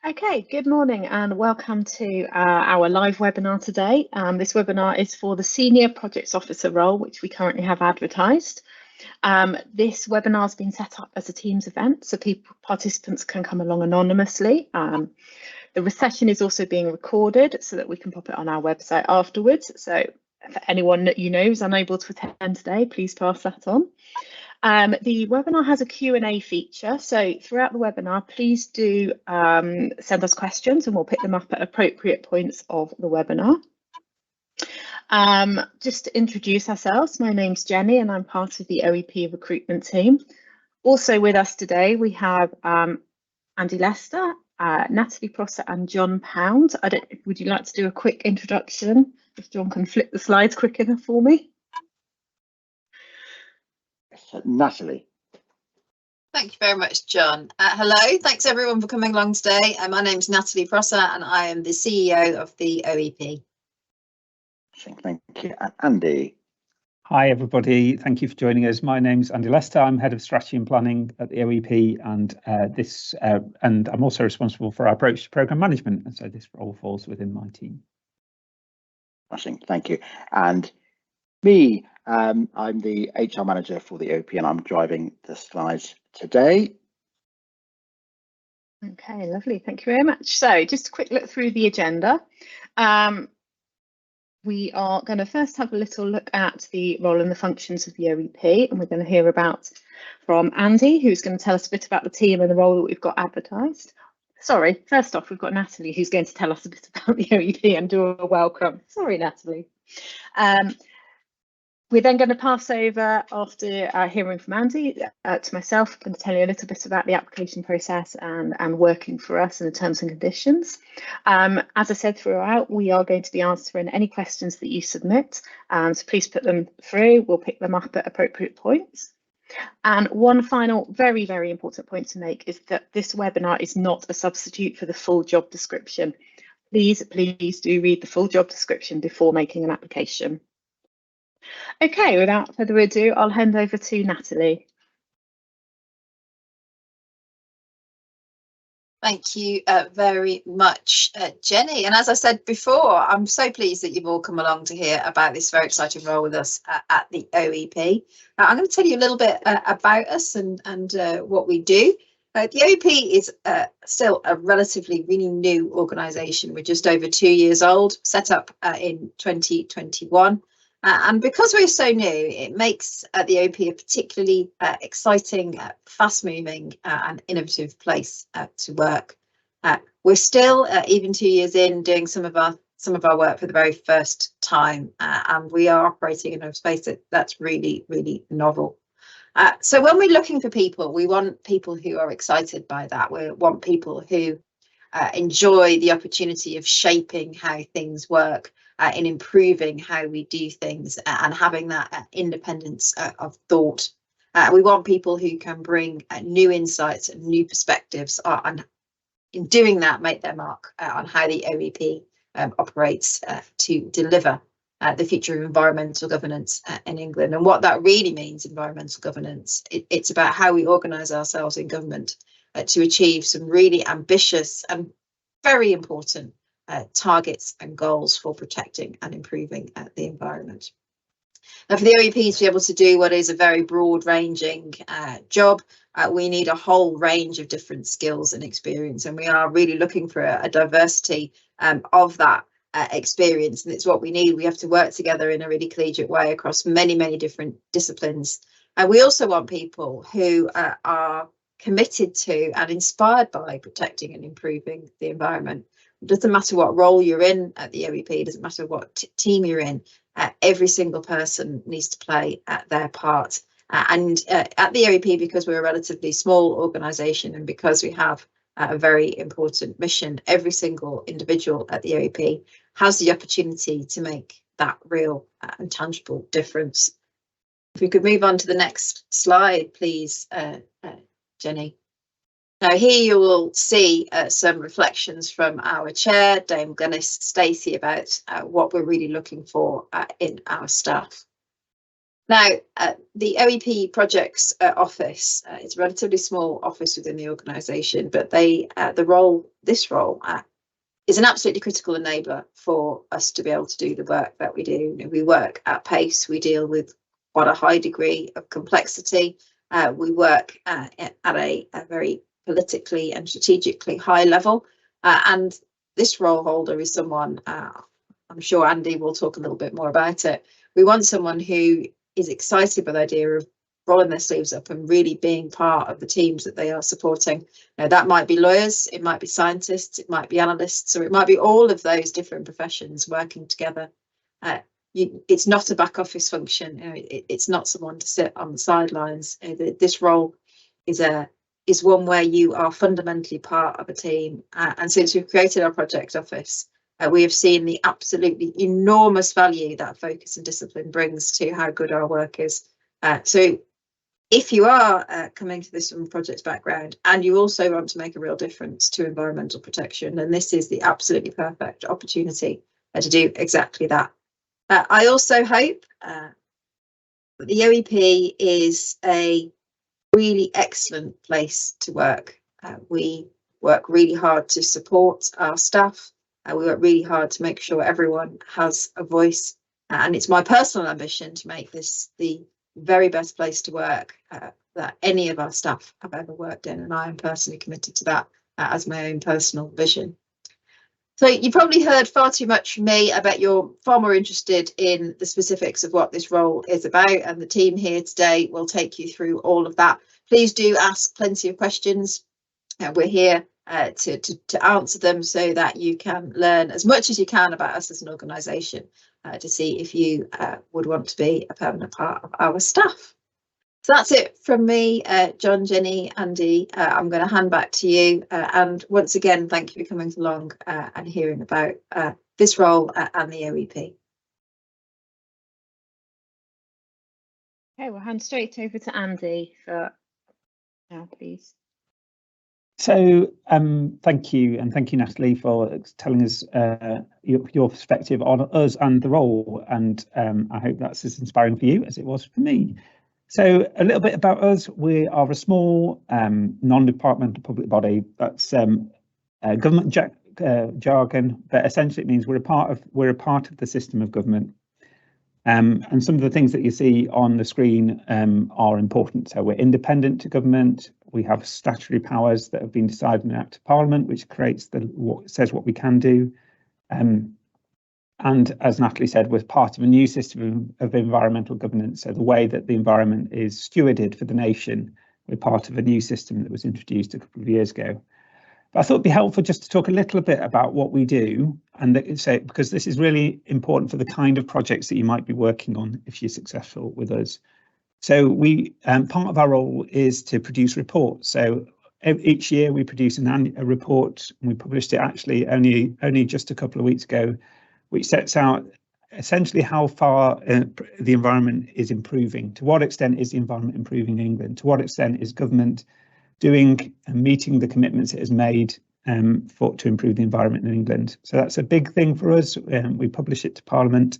Okay, good morning and welcome to our live webinar today. This webinar is for the Senior Projects Officer role, which we currently have advertised. This webinar has been set up as a Teams event, so participants can come along anonymously. The session is also being recorded so that we can pop it on our website afterwards. So for anyone that you know is unable to attend today, please pass that on. The webinar has a Q&A feature, so throughout the webinar, please do send us questions and we'll pick them up at appropriate points of the webinar. Just to introduce ourselves, my name's Jenny and I'm part of the OEP recruitment team. Also with us today, we have Andy Lester, Natalie Prosser and John Pound. Would you like to do a quick introduction? If John can flip the slides quick enough for me. Natalie. Thank you very much, John. Hello, thanks everyone for coming along today. My name's Natalie Prosser and I am the CEO of the OEP. Thank you. Andy. Hi everybody, thank you for joining us. My name's Andy Lester, I'm Head of Strategy and Planning at the OEP and and I'm also responsible for our approach to programme management, and so this role falls within my team. Thank you. And me, I'm the HR manager for the OEP and I'm driving the slides today. Okay, lovely, thank you very much. So just a quick look through the agenda. We are going to first have a little look at the role and the functions of the OEP, and we're going to hear from Andy, who's going to tell us a bit about the team and the role that we've got advertised. Sorry, first off, we've got Natalie, who's going to tell us a bit about the OEP and do a welcome. Sorry, Natalie. We're then going to pass over, after hearing from Andy, to myself. I'm going to tell you a little bit about the application process and working for us and the terms and conditions. As I said throughout, we are going to be answering any questions that you submit, so please put them through. We'll pick them up at appropriate points. And one final very, very important point to make is that this webinar is not a substitute for the full job description. Please do read the full job description before making an application. Okay, without further ado, I'll hand over to Natalie. Thank you very much, Jenny. And as I said before, I'm so pleased that you've all come along to hear about this very exciting role with us at the OEP. I'm going to tell you a little bit about us and what we do. The OEP is still a relatively really new organisation. We're just over 2 years old, set up in 2021. And because we're so new, it makes the OEP a particularly exciting, fast-moving and innovative place to work. We're still, even 2 years in, doing some of our work for the very first time, and we are operating in a space that's really, really novel. So when we're looking for people, we want people who are excited by that. We want people who enjoy the opportunity of shaping how things work, in improving how we do things and having that independence of thought. We want people who can bring new insights and new perspectives and in doing that make their mark on how the OEP operates to deliver the future of environmental governance in England. And what that really means, environmental governance, it's about how we organise ourselves in government to achieve some really ambitious and very important targets and goals for protecting and improving the environment. Now, for the OEP to be able to do what is a very broad-ranging job, we need a whole range of different skills and experience, and we are really looking for a diversity of that experience, and it's what we need. We have to work together in a really collegiate way across many, many different disciplines. And we also want people who are committed to and inspired by protecting and improving the environment. It doesn't matter what role you're in at the OEP, it doesn't matter what team you're in, every single person needs to play their part. And at the OEP, because we're a relatively small organisation and because we have a very important mission, every single individual at the OEP has the opportunity to make that real and tangible difference. If we could move on to the next slide, please, Jenny. Now here you will see some reflections from our chair, Dame Glynis Stacey, about what we're really looking for in our staff. Now, the OEP Projects Office, it's a relatively small office within the organisation, but this role is an absolutely critical enabler for us to be able to do the work that we do. You know, we work at pace, we deal with quite a high degree of complexity. We work at a very politically and strategically high level. And this role holder is someone, I'm sure Andy will talk a little bit more about it. We want someone who is excited by the idea of rolling their sleeves up and really being part of the teams that they are supporting. Now, that might be lawyers, it might be scientists, it might be analysts, or it might be all of those different professions working together. It's not a back office function. You know, it's not someone to sit on the sidelines. This role is one where you are fundamentally part of a team. And since we've created our project office, we have seen the absolutely enormous value that focus and discipline brings to how good our work is. So if you are coming to this from a projects background and you also want to make a real difference to environmental protection, then this is the absolutely perfect opportunity to do exactly that. I also hope that the OEP is a really excellent place to work. We work really hard to support our staff. We work really hard to make sure everyone has a voice. And it's my personal ambition to make this the very best place to work that any of our staff have ever worked in. And I am personally committed to that as my own personal vision. So you probably heard far too much from me. I bet you're far more interested in the specifics of what this role is about, and the team here today will take you through all of that. Please do ask plenty of questions. We're here to answer them so that you can learn as much as you can about us as an organisation to see if you would want to be a permanent part of our staff. So that's it from me, John, Jenny, Andy. I'm going to hand back to you. And once again, thank you for coming along and hearing about this role and the OEP. Okay, we'll hand straight over to Andy for now, please. So thank you, and thank you, Natalie, for telling us your perspective on us and the role, and I hope that's as inspiring for you as it was for me. So a little bit about us. We are a small non-departmental public body. That's government jargon, but essentially it means we're a part of the system of government. And some of the things that you see on the screen are important. So we're independent to government. We have statutory powers that have been decided in the Act of Parliament, which creates says what we can do. And as Natalie said, we're part of a new system of environmental governance. So the way that the environment is stewarded for the nation, we're part of a new system that was introduced a couple of years ago. But I thought it'd be helpful just to talk a little bit about what we do, and so because this is really important for the kind of projects that you might be working on if you're successful with us. So we part of our role is to produce reports. So each year we produce a report, and we published it actually only just a couple of weeks ago, which sets out essentially how far the environment is improving. To what extent is the environment improving in England? To what extent is government doing and meeting the commitments it has made to improve the environment in England? So that's a big thing for us. We publish it to Parliament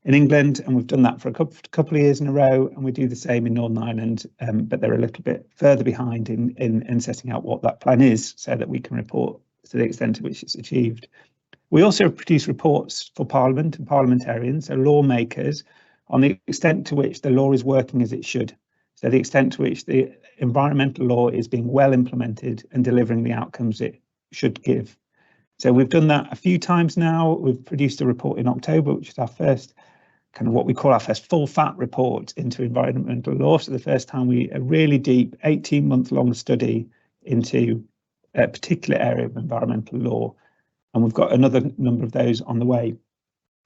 in England, and we've done that for a couple of years in a row, and we do the same in Northern Ireland, but they're a little bit further behind in setting out what that plan is so that we can report to the extent to which it's achieved. We also produce reports for Parliament and parliamentarians, so lawmakers, on the extent to which the law is working as it should. So the extent to which the environmental law is being well implemented and delivering the outcomes it should give. So we've done that a few times now. We've produced a report in October, which is our first kind of what we call our first full fat report into environmental law. So the first time a really deep 18-month-long study into a particular area of environmental law. And we've got another number of those on the way.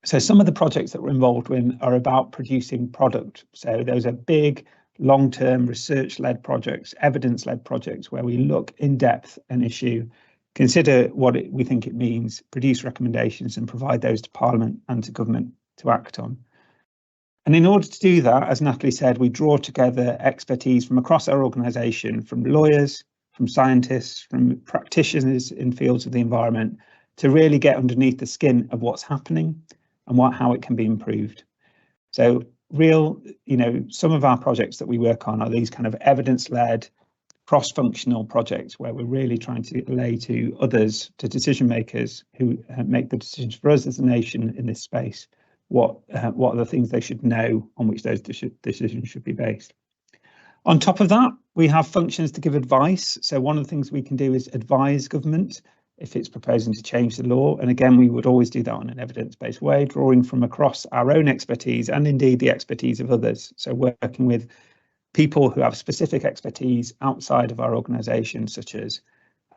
So some of the projects that we're involved in are about producing product. So those are big, long-term research-led projects, evidence-led projects, where we look in depth at an issue, consider what we think it means, produce recommendations, and provide those to Parliament and to government to act on. And in order to do that, as Natalie said, we draw together expertise from across our organisation, from lawyers, from scientists, from practitioners in fields of the environment, to really get underneath the skin of what's happening and how it can be improved. So real, some of our projects that we work on are these kind of evidence-led, cross-functional projects where we're really trying to lay to others, to decision makers who make the decisions for us as a nation in this space, what are the things they should know on which those decisions should be based. On top of that, we have functions to give advice. So one of the things we can do is advise government if it's proposing to change the law. And again, we would always do that on an evidence-based way, drawing from across our own expertise and indeed the expertise of others. So working with people who have specific expertise outside of our organisation, such as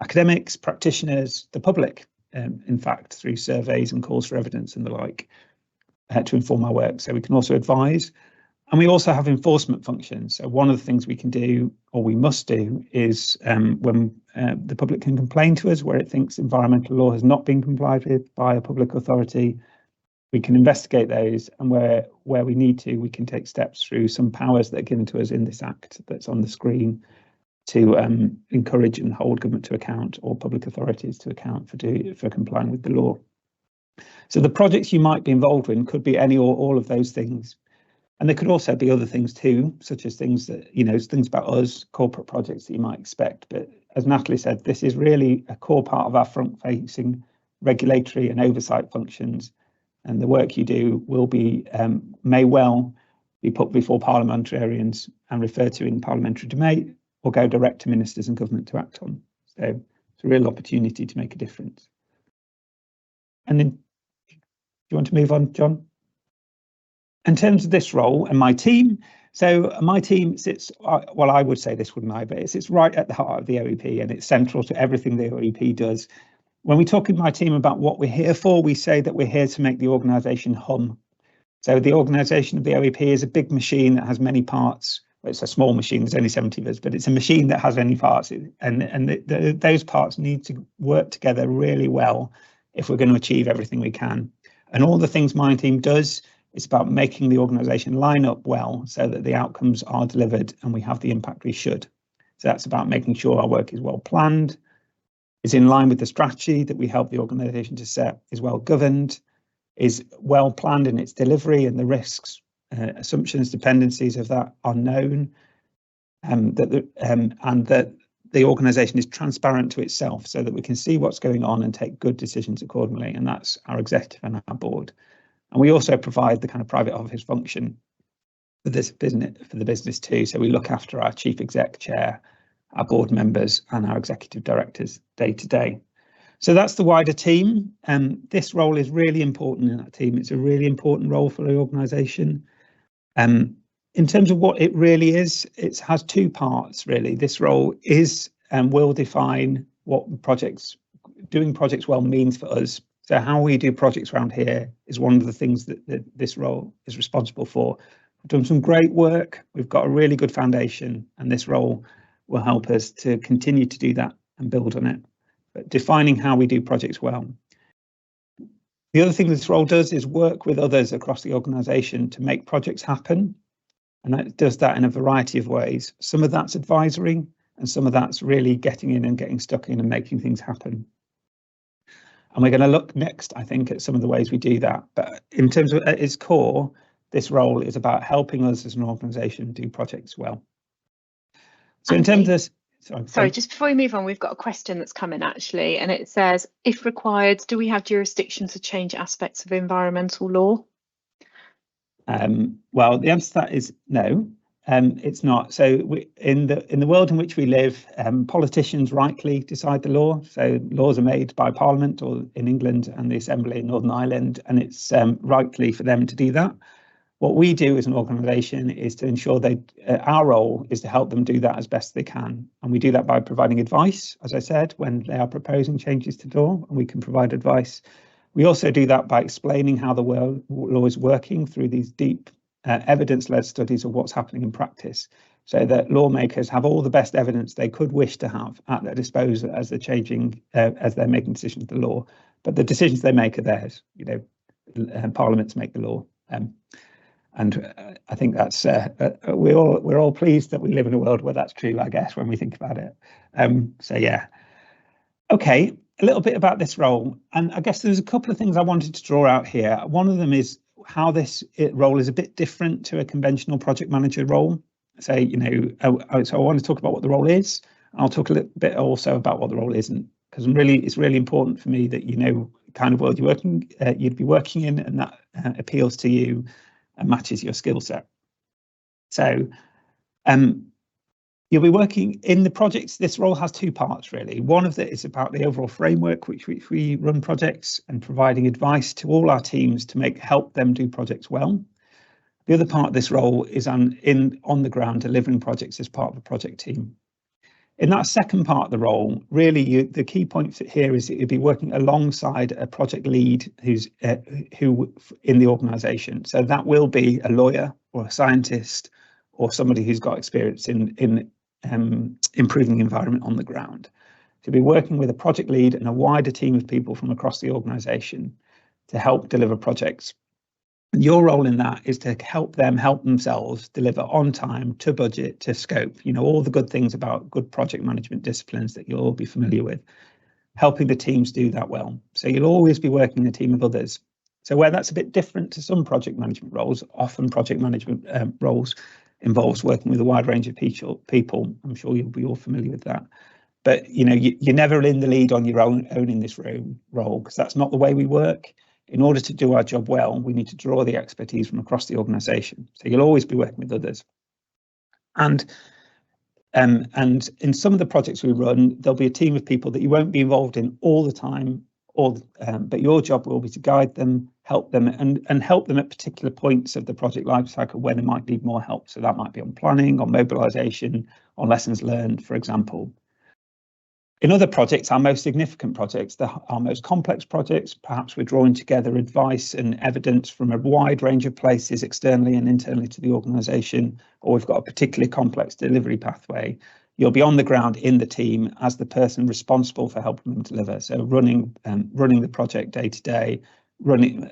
academics, practitioners, the public, in fact, through surveys and calls for evidence and the like, to inform our work. So we can also advise. And we also have enforcement functions. So one of the things we can do, or we must do, is when the public can complain to us where it thinks environmental law has not been complied with by a public authority, we can investigate those, and where we need to, we can take steps through some powers that are given to us in this Act that's on the screen to encourage and hold government to account, or public authorities to account for complying with the law. So the projects you might be involved in could be any or all of those things. And there could also be other things too, such as things that, things about us, corporate projects that you might expect. But as Natalie said, this is really a core part of our front-facing regulatory and oversight functions. And the work you do will be, may well be put before parliamentarians and referred to in parliamentary debate, or go direct to ministers and government to act on. So it's a real opportunity to make a difference. And then, do you want to move on, John? In terms of this role and my team, so my team sits, well, I would say this, wouldn't I, but it sits right at the heart of the OEP, and it's central to everything the OEP does. When we talk in my team about what we're here for, we say that we're here to make the organisation hum. So the organisation of the OEP is a big machine that has many parts. Well, it's a small machine, there's only 70 of us, but it's a machine that has many parts, and those parts need to work together really well if we're going to achieve everything we can. And all the things my team does, it's about making the organisation line up well so that the outcomes are delivered and we have the impact we should. So that's about making sure our work is well planned, is in line with the strategy that we help the organisation to set, is well governed, is well planned in its delivery, and the risks, assumptions, dependencies of that are known, and that the organisation is transparent to itself so that we can see what's going on and take good decisions accordingly. And that's our executive and our board. And we also provide the kind of private office function for this business, for the business too. So we look after our chief exec chair, our board members, and our executive directors day to day. So that's the wider team. And this role is really important in that team. It's a really important role for the organisation. In terms of what it really is, it has two parts really. This role is and will define what doing projects well means for us. So how we do projects around here is one of the things that this role is responsible for. We've done some great work. We've got a really good foundation, and this role will help us to continue to do that and build on it. But defining how we do projects well. The other thing this role does is work with others across the organisation to make projects happen. And that does that in a variety of ways. Some of that's advisory, and some of that's really getting in and getting stuck in and making things happen. And we're going to look next, I think, at some of the ways we do that. But in terms of at its core, this role is about helping us as an organisation do projects well. So in terms of this, sorry, just before we move on, we've got a question that's come in actually, and it says, if required, do we have jurisdiction to change aspects of environmental law? Well, the answer to that is no. It's not. So in the world in which we live, politicians rightly decide the law. So laws are made by Parliament, or in England, and the Assembly in Northern Ireland, and it's rightly for them to do that. What we do as an organisation is to ensure our role is to help them do that as best they can. And we do that by providing advice, as I said, when they are proposing changes to law, and we can provide advice. We also do that by explaining how the law is working through these deep evidence-led studies of what's happening in practice, so that lawmakers have all the best evidence they could wish to have at their disposal as they're changing, as they're making decisions to the law. But the decisions they make are theirs. Parliaments make the law. And I think that's we're all pleased that we live in a world where that's true, I guess, when we think about it. So yeah, okay, a little bit about this role, and I guess there's a couple of things I wanted to draw out here. One of them is how this role is a bit different to a conventional project manager role. So, you know, so I want to talk about what the role is. I'll talk a little bit also about what the role isn't, because it's really important for me that you know the kind of world you'd be working in, and that appeals to you and matches your skill set. So, you'll be working in the projects. This role has two parts, really. One of it is about the overall framework which we run projects, and providing advice to all our teams to help them do projects well. The other part of this role is on the ground delivering projects as part of a project team. In that second part of the role, really, the key point here is that you'll be working alongside a project lead who in the organisation. So that will be a lawyer or a scientist or somebody who's got experience in improving the environment on the ground. To be working with a project lead and a wider team of people from across the organisation to help deliver projects. And your role in that is to help themselves deliver on time, to budget, to scope, you know, all the good things about good project management disciplines that you'll all be familiar with, helping the teams do that well. So you'll always be working in a team of others. So where that's a bit different to some project management roles, often project management roles involves working with a wide range of people. I'm sure you'll be all familiar with that. But, you know, you're never in the lead on your own in this role, because that's not the way we work. In order to do our job well, we need to draw the expertise from across the organisation. So you'll always be working with others. And in some of the projects we run, there'll be a team of people that you won't be involved in all the time, but your job will be to guide them, help them, and help them at particular points of the project lifecycle when they might need more help. So that might be on planning, on mobilisation, on lessons learned, for example. In other projects, our most significant projects, our most complex projects, perhaps we're drawing together advice and evidence from a wide range of places externally and internally to the organisation, or we've got a particularly complex delivery pathway. You'll be on the ground in the team as the person responsible for helping them deliver. So running the project day to day,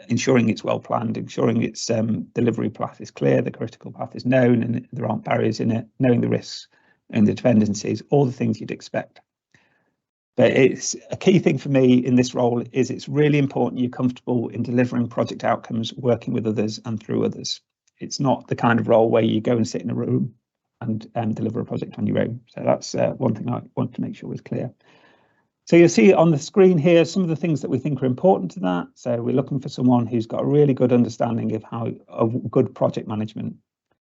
ensuring it's well planned, ensuring its delivery path is clear, the critical path is known, and there aren't barriers in it, knowing the risks and the dependencies, all the things you'd expect. But it's a key thing for me in this role is it's really important you're comfortable in delivering project outcomes, working with others and through others. It's not the kind of role where you go and sit in a room and deliver a project on your own. So that's one thing I want to make sure is clear. So you'll see on the screen here some of the things that we think are important to that. So we're looking for someone who's got a really good understanding of good project management.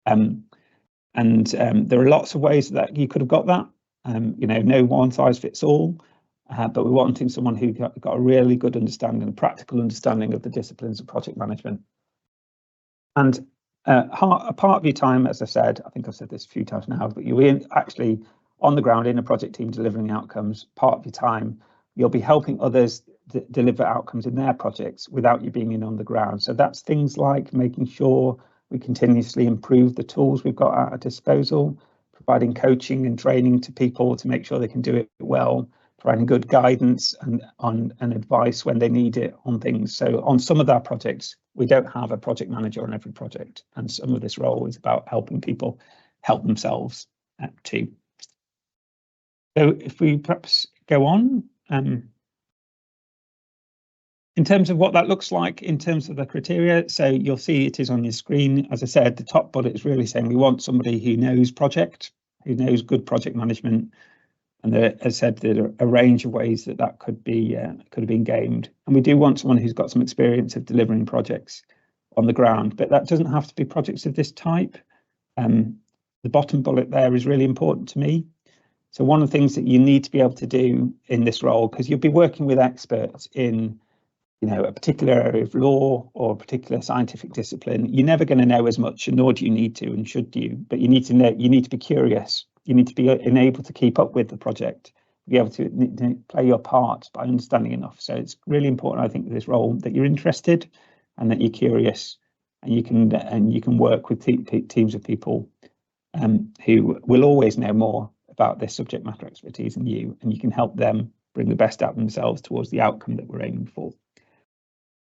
There are lots of ways that you could have got that. You know, no one size fits all. But we're wanting someone who got a really good understanding, a practical understanding of the disciplines of project management. And a part of your time, as I said, I think I've said this a few times now, but you're actually on the ground in a project team delivering outcomes. Part of your time, you'll be helping others deliver outcomes in their projects without you being in on the ground. So that's things like making sure we continuously improve the tools we've got at our disposal, providing coaching and training to people to make sure they can do it well, providing good guidance and advice when they need it on things. So on some of our projects, we don't have a project manager on every project, and some of this role is about helping people help themselves too. So if we perhaps go on, in terms of what that looks like in terms of the criteria, so you'll see it is on your screen. As I said, the top bullet is really saying we want somebody who knows project, who knows good project management. And as I said, there are a range of ways that could have been gamed. And we do want someone who's got some experience of delivering projects on the ground, but that doesn't have to be projects of this type. The bottom bullet there is really important to me. So one of the things that you need to be able to do in this role, because you'll be working with experts in, you know, a particular area of law or a particular scientific discipline, you're never going to know as much, nor do you need to, and should you, but you need to know, you need to be curious. You need to be able to keep up with the project, be able to play your part by understanding enough. So it's really important, I think, with this role that you're interested and that you're curious, and you can work with teams of people who will always know more about this subject matter expertise than you, and you can help them bring the best out of themselves towards the outcome that we're aiming for.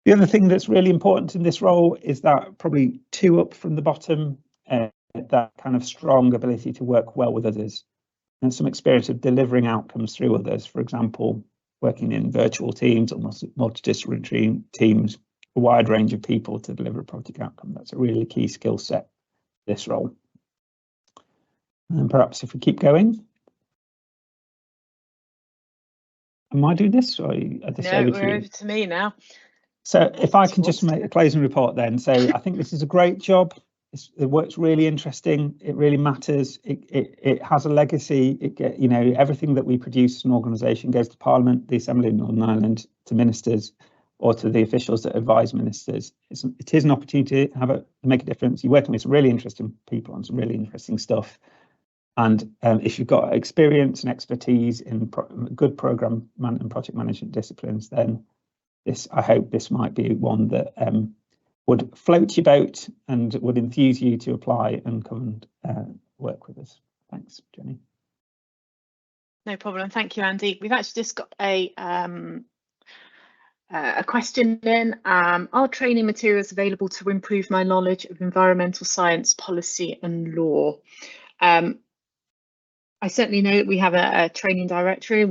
The other thing that's really important in this role is that probably two up from the bottom, that kind of strong ability to work well with others and some experience of delivering outcomes through others. For example, working in virtual teams or multidisciplinary teams, a wide range of people to deliver a project outcome. That's a really key skill set, this role. And perhaps if we keep going. Am I doing this, or are this over to you? We're over to me now. So if I can just make a closing report then. So I think this is a great job. The work's really interesting. It really matters. It has a legacy. Everything that we produce as an organisation goes to Parliament, the Assembly of Northern Ireland, to ministers, or to the officials that advise ministers. It is an opportunity to make a difference. You're working with some really interesting people on some really interesting stuff. And if you've got experience and expertise in good programme and project management disciplines, then I hope this might be one that would float your boat and would enthuse you to apply and come and work with us. Thanks, Jenny. No problem. Thank you, Andy. We've actually just got a question in. Are training materials available to improve my knowledge of environmental science, policy and law? I certainly know that we have a training directory.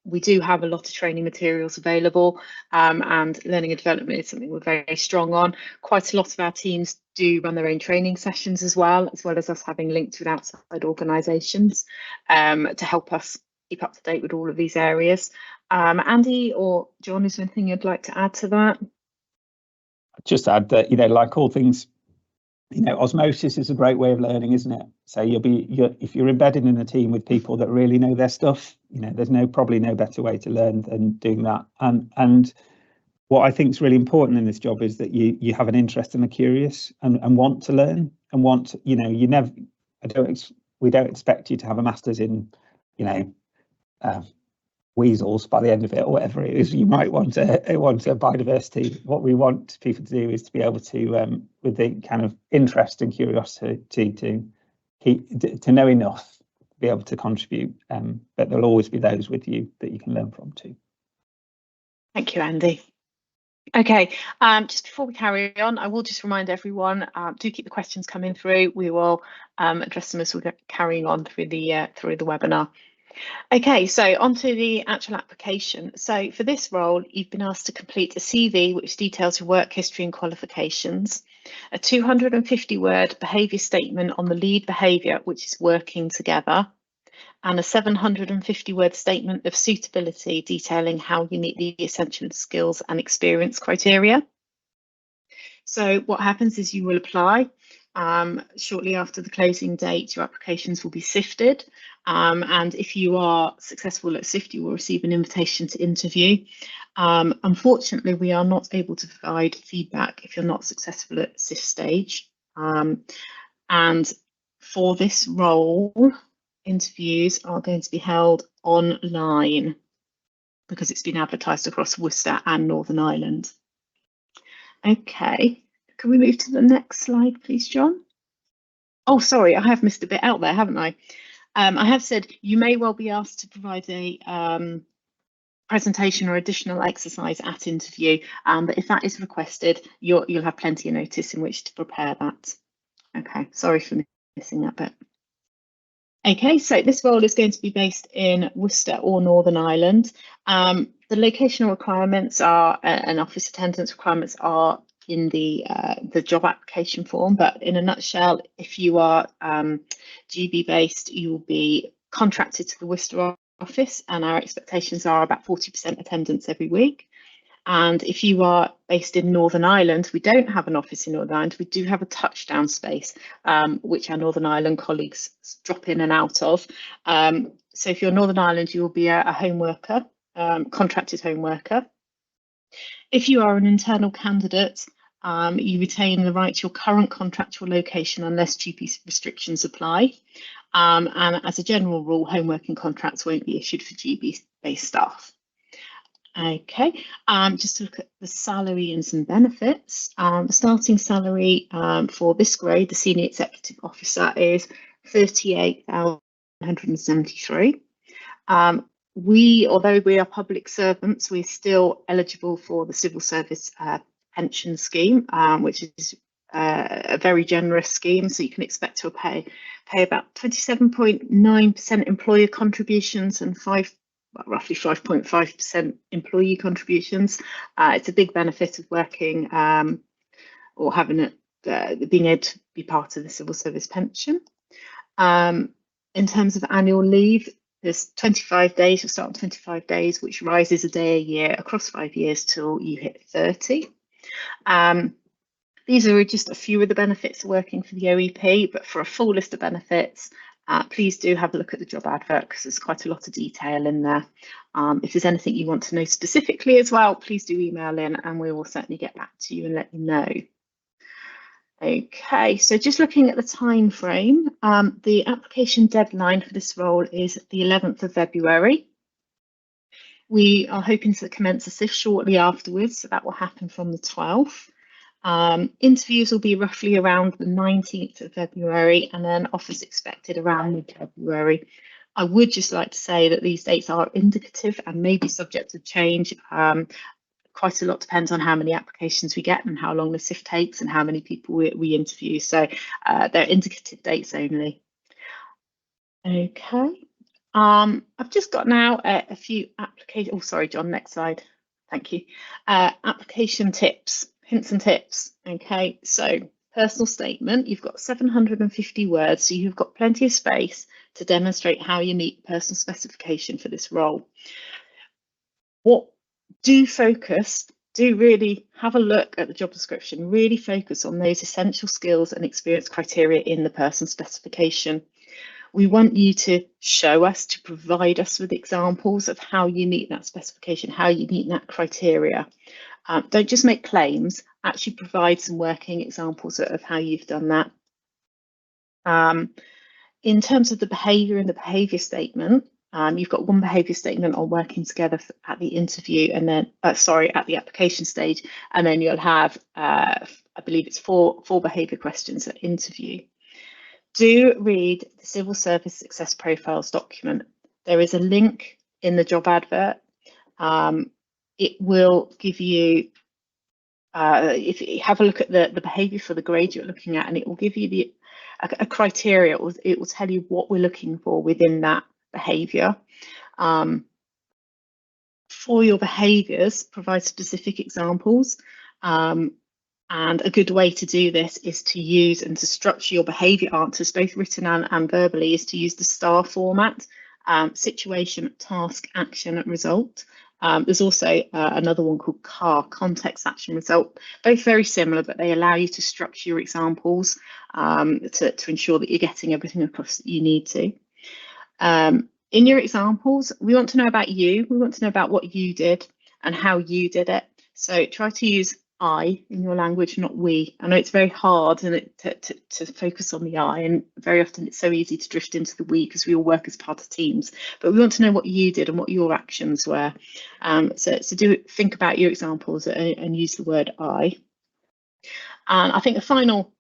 We do have a lot of training materials available, and learning and development is something we're very strong on. Quite a lot of our teams do run their own training sessions as well as us having links with outside organisations to help us keep up to date with all of these areas. Andy or John, is there anything you'd like to add to that? Just add that, like all things, osmosis is a great way of learning, isn't it? So if you're embedded in a team with people that really know their stuff, there's probably no better way to learn than doing that. And what I think is really important in this job is that you have an interest and are curious and want to learn and want, we don't expect you to have a master's in, weasels by the end of it, or whatever it is you might want a biodiversity. What we want people to do is to be able to, with the kind of interest and curiosity, to know enough to be able to contribute. But there'll always be those with you that you can learn from too. Thank you, Andy. Okay, just before we carry on, I will just remind everyone, do keep the questions coming through. We will address them as we're carrying on through the webinar. Okay, so on to the actual application. So for this role, you've been asked to complete a CV which details your work history and qualifications, a 250-word behaviour statement on the lead behaviour, which is working together, and a 750-word statement of suitability detailing how you meet the essential skills and experience criteria. So what happens is you will apply. Shortly after the closing date, your applications will be sifted. And if you are successful at SIFT, you will receive an invitation to interview. Unfortunately, we are not able to provide feedback if you're not successful at SIFT stage. And for this role, interviews are going to be held online because it's been advertised across Worcester and Northern Ireland. Okay, can we move to the next slide, please, John? Oh, sorry, I have missed a bit out there, haven't I? I have said you may well be asked to provide a presentation or additional exercise at interview, but if that is requested, you'll have plenty of notice in which to prepare that. Okay, sorry for missing that bit. Okay, so this role is going to be based in Worcester or Northern Ireland. The locational requirements are, and office attendance requirements are in the job application form, but in a nutshell, if you are GB based, you will be contracted to the Worcester office, and our expectations are about 40% attendance every week. And if you are based in Northern Ireland, we don't have an office in Northern Ireland. We do have a touchdown space, which our Northern Ireland colleagues drop in and out of. So if you're Northern Ireland, you will be a home worker, contracted home worker. If you are an internal candidate, you retain the right to your current contractual location unless GP restrictions apply. And as a general rule, home working contracts won't be issued for GB-based staff. Okay, just to look at the salary and some benefits. The starting salary for this grade, the Senior Executive Officer, is £38,173. Although we are public servants, we're still eligible for the Civil Service pension scheme, which is a very generous scheme. So you can expect to pay about 27.9% employer contributions and 5% roughly 5.5% employee contributions. It's a big benefit of working or having being able to be part of the civil service pension. In terms of annual leave, there's 25 days, you'll start on 25 days, which rises a day a year across 5 years till you hit 30. These are just a few of the benefits of working for the OEP, but for a full list of benefits, please do have a look at the job advert because there's quite a lot of detail in there. If there's anything you want to know specifically as well, please do email in and we will certainly get back to you and let you know. Okay, so just looking at the time frame, the application deadline for this role is the 11th of February. We are hoping to commence a SIF shortly afterwards, so that will happen from the 12th. Interviews will be roughly around the 19th of February and then offers expected around mid-February. I would just like to say that these dates are indicative and may be subject to change. Quite a lot depends on how many applications we get and how long the SIF takes and how many people we interview. So they're indicative dates only. Okay. I've just got now a few applications. Oh, sorry, John, next slide. Thank you. Application tips, hints and tips. Okay, so personal statement, you've got 750 words, so you've got plenty of space to demonstrate how you meet personal specification for this role. Do really have a look at the job description, really focus on those essential skills and experience criteria in the person specification. We want you to show us, to provide us with examples of how you meet that specification, how you meet that criteria. Don't just make claims, actually provide some working examples of how you've done that. In terms of the behaviour and the behaviour statement, you've got one behaviour statement on working together at the interview and then, at the application stage, and then you'll have, I believe it's four behaviour questions at interview. Do read the Civil Service Success Profiles document. There is a link in the job advert. It will give you, if you have a look at the behaviour for the grade you're looking at, and it will give you a criteria. It will tell you what we're looking for within that behaviour. For your behaviours, provide specific examples. And a good way to do this is to use and to structure your behaviour answers, both written and verbally, is to use the STAR format: situation, task, action, result. There's also another one called CAR, context, action, result. Both very similar, but they allow you to structure your examples to ensure that you're getting everything across that you need to. In your examples, we want to know about you. We want to know about what you did and how you did it. So try to use I in your language, not we. I know it's very hard to focus on the I, and very often it's so easy to drift into the we because we all work as part of teams. But we want to know what you did and what your actions were. So think about your examples and use the word I. And I think the final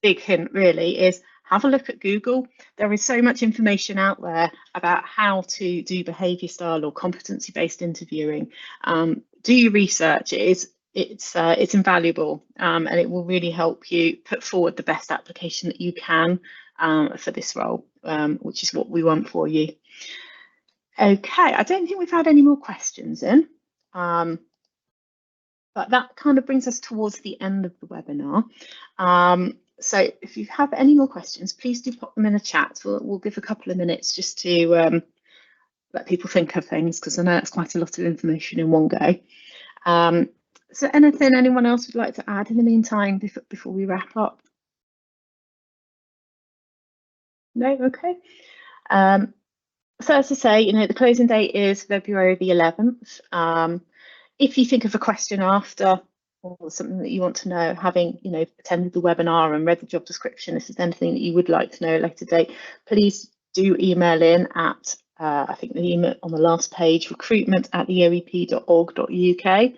big hint really is have a look at Google. There is so much information out there about how to do behaviour style or competency-based interviewing. Do your research. It's invaluable, and it will really help you put forward the best application that you can for this role, which is what we want for you. Okay, I don't think we've had any more questions in, but that kind of brings us towards the end of the webinar. So if you have any more questions, please do pop them in the chat. We'll give a couple of minutes just to let people think of things, because I know it's quite a lot of information in one go. So anything anyone else would like to add in the meantime before we wrap up? No? Okay. So as I say, the closing date is February the 11th. If you think of a question after or something that you want to know, having attended the webinar and read the job description, if there's anything that you would like to know at a later date, please do email in at I think the email on the last page, recruitment@theoep.org.uk.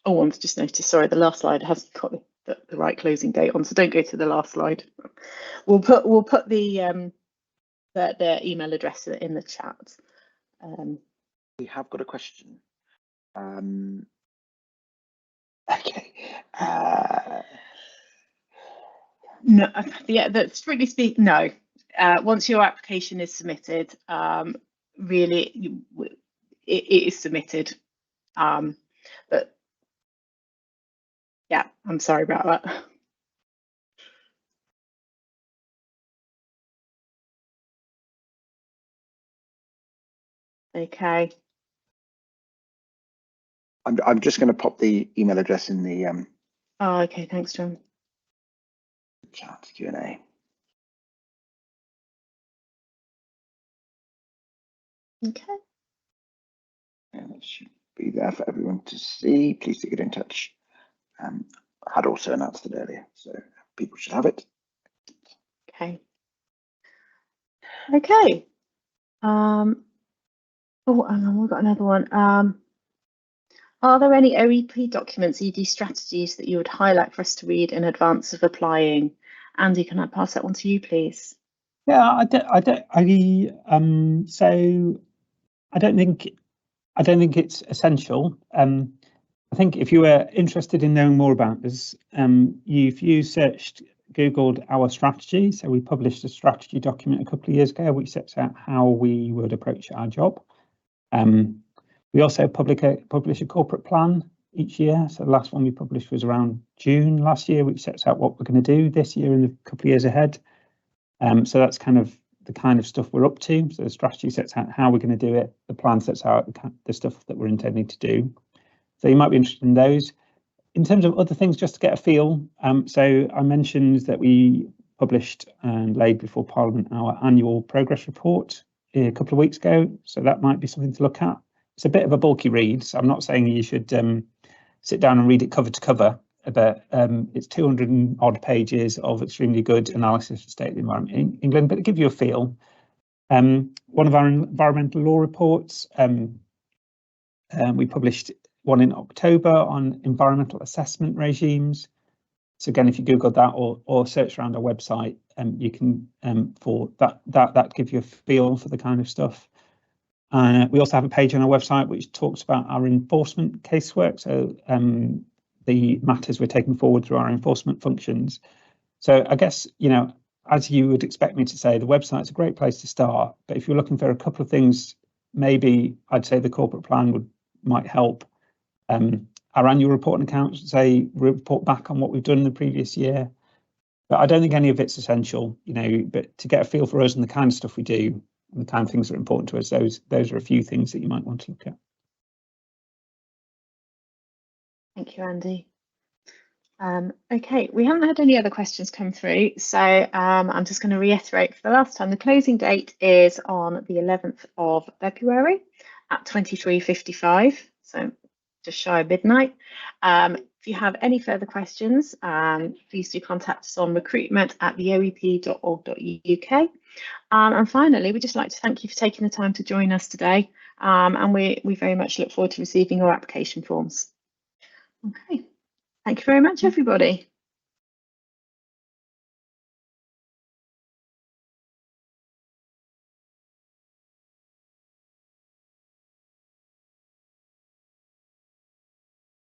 Oh, I've just noticed, sorry, the last slide hasn't got the right closing date on, so don't go to the last slide. We'll put the email address in the chat. We have got a question. Okay. No, yeah, strictly speaking, no. once your application is submitted, really it is submitted. But yeah, I'm sorry about that. Okay. I'm just going to pop the email address in the Oh, okay. Thanks, John. chat Q&A. Okay. And it should be there for everyone to see. Please do get in touch. I had also announced it earlier, so people should have it. Okay. Okay. Oh, hang on, we've got another one. Are there any OEP documents, ED strategies that you would highlight for us to read in advance of applying? Andy, can I pass that one to you, please? Yeah, so I don't think it's essential. I think if you were interested in knowing more about this, if you searched, Googled our strategy, so we published a strategy document a couple of years ago which sets out how we would approach our job. We also publish a corporate plan each year. So the last one we published was around June last year, which sets out what we're going to do this year and a couple of years ahead. So that's kind of the kind of stuff we're up to. So the strategy sets out how we're going to do it. The plan sets out the stuff that we're intending to do. So you might be interested in those. In terms of other things, just to get a feel, so I mentioned that we published and laid before Parliament our annual progress report a couple of weeks ago. So that might be something to look at. It's a bit of a bulky read, so I'm not saying you should sit down and read it cover to cover, but it's 200 and odd pages of extremely good analysis of the state of the environment in England, but to give you a feel. One of our environmental law reports, we published one in October on environmental assessment regimes. So again, if you Google that or search around our website, you can for that give you a feel for the kind of stuff. We also have a page on our website which talks about our enforcement casework, so the matters we're taking forward through our enforcement functions. So I guess, you know, as you would expect me to say, the website's a great place to start, but if you're looking for a couple of things, maybe I'd say the corporate plan might help. Our annual report and accounts say report back on what we've done in the previous year, but I don't think any of it's essential, you know, but to get a feel for us and the kind of stuff we do and the kind of things that are important to us, those are a few things that you might want to look at. Thank you, Andy. Okay, we haven't had any other questions come through, so I'm just going to reiterate for the last time, the closing date is on the 11th of February at 23:55, so just shy of midnight. If you have any further questions, please do contact us on recruitment@theoep.org.uk. And finally, we'd just like to thank you for taking the time to join us today, and we very much look forward to receiving your application forms. Okay, thank you very much, everybody.